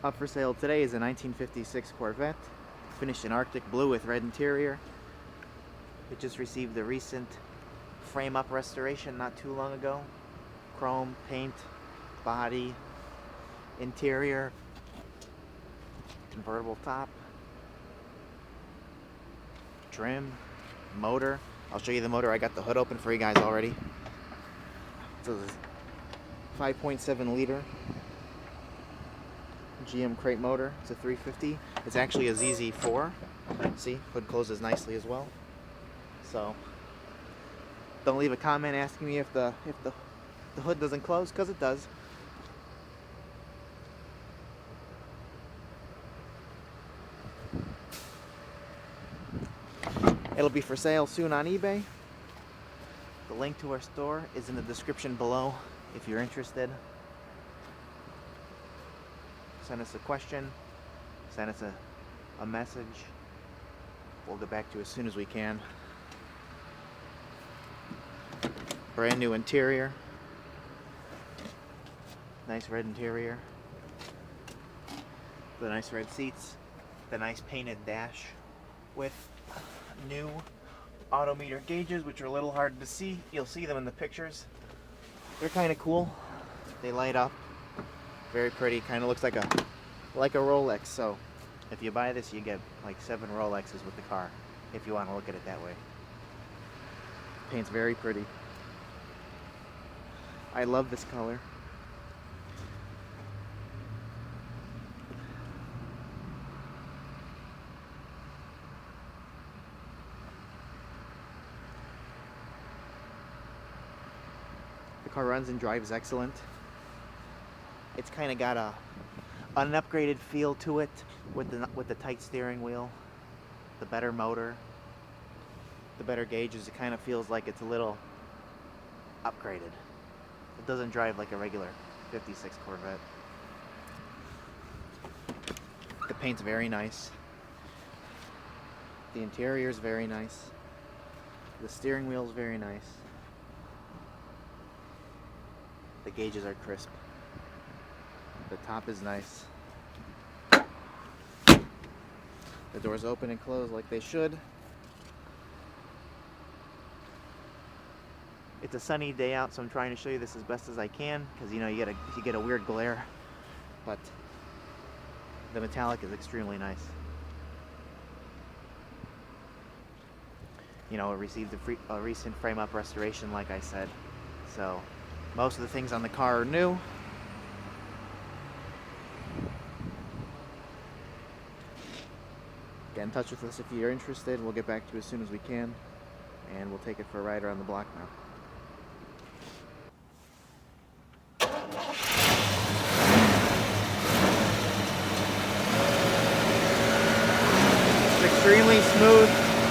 Up for sale today is a 1956 Corvette, finished in Arctic blue with red interior. It just received a recent frame-up restoration not too long ago. Chrome, paint, body, interior, convertible top, trim, motor. I'll show you the motor. I got the hood open for you guys already. So this is 5.7 liter GM Crate Motor. It's a 350. It's actually a ZZ4. See, hood closes nicely as well. So don't leave a comment asking me if the hood doesn't close, because it does. It'll be for sale soon on eBay. The link to our store is in the description below if you're interested. Send us a question, send us a message. We'll get back to you as soon as we can. Brand new interior. Nice red interior. The nice red seats. The nice painted dash with new odometer gauges, which are a little hard to see. You'll see them in the pictures. They're kind of cool. They light up. Very pretty. Kind of looks like a Rolex. So if you buy this, you get like 7 Rolexes with the car, if you want to look at it that way. Paint's very pretty. I love this color. The car runs and drives excellent. It's kind of got an upgraded feel to it with the tight steering wheel, the better motor, the better gauges. It kind of feels like it's a little upgraded. It doesn't drive like a regular 56 Corvette. The paint's very nice. The interior is very nice. The steering wheel is very nice. The gauges are crisp. The top is nice. The doors open and close like they should. It's a sunny day out, so I'm trying to show you this as best as I can, because you know you get a weird glare, but the metallic is extremely nice. You know, it received a recent frame-up restoration, like I said, so most of the things on the car are new. Get in touch with us if you're interested. We'll get back to you as soon as we can, and we'll take it for a ride around the block now. It's extremely smooth.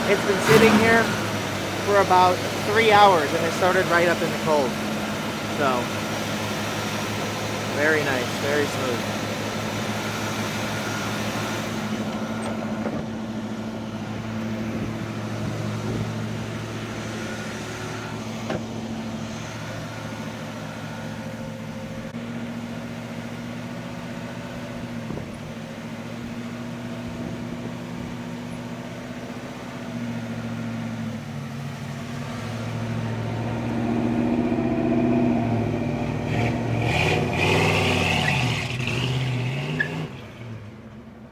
It's been sitting here for about 3 hours, and it started right up in the cold. So, very nice, very smooth.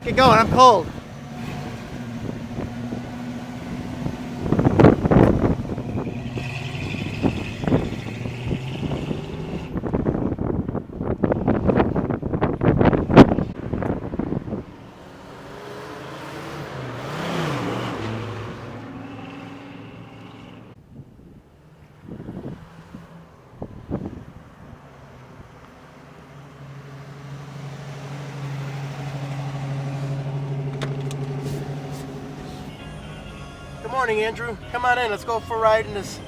Get going, I'm cold. Good morning, Andrew. Come on in. Let's go for a ride in this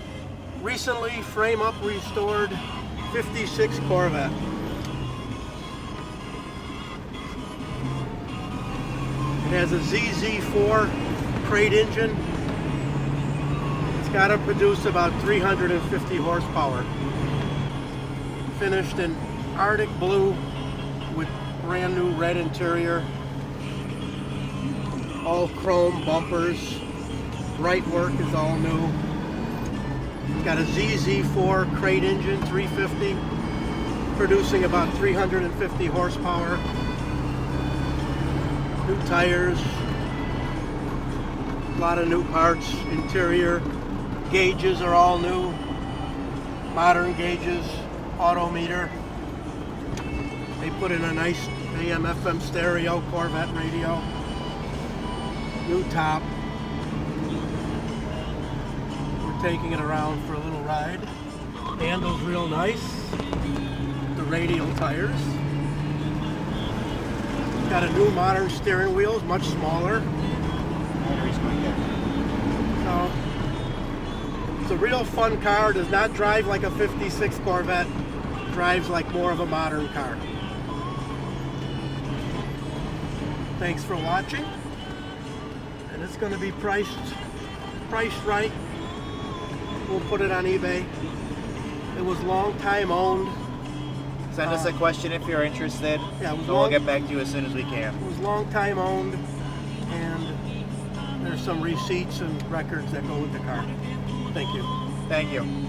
recently frame-up restored 56 Corvette. It has a ZZ4 Crate engine. It's got to produce about 350 horsepower. Finished in Arctic blue with brand new red interior, all chrome bumpers, bright work is all new. It's got a ZZ4 Crate engine, 350, producing about 350 horsepower. New tires, a lot of new parts, interior. Gauges are all new, modern gauges, odometer. They put in a nice AM FM stereo, Corvette radio, new top. We're taking it around for a little ride. Handles real nice, the radial tires. Got a new modern steering wheel, it's much smaller. So, it's a real fun car, does not drive like a 56 Corvette, drives like more of a modern car. Thanks for watching, and it's going to be priced right. We'll put it on eBay. It was long time owned. Send us a question if you're interested. Yeah, it was we'll get back to you as soon as we can. It was long time owned, and there's some receipts and records that go with the car. Thank you. Thank you.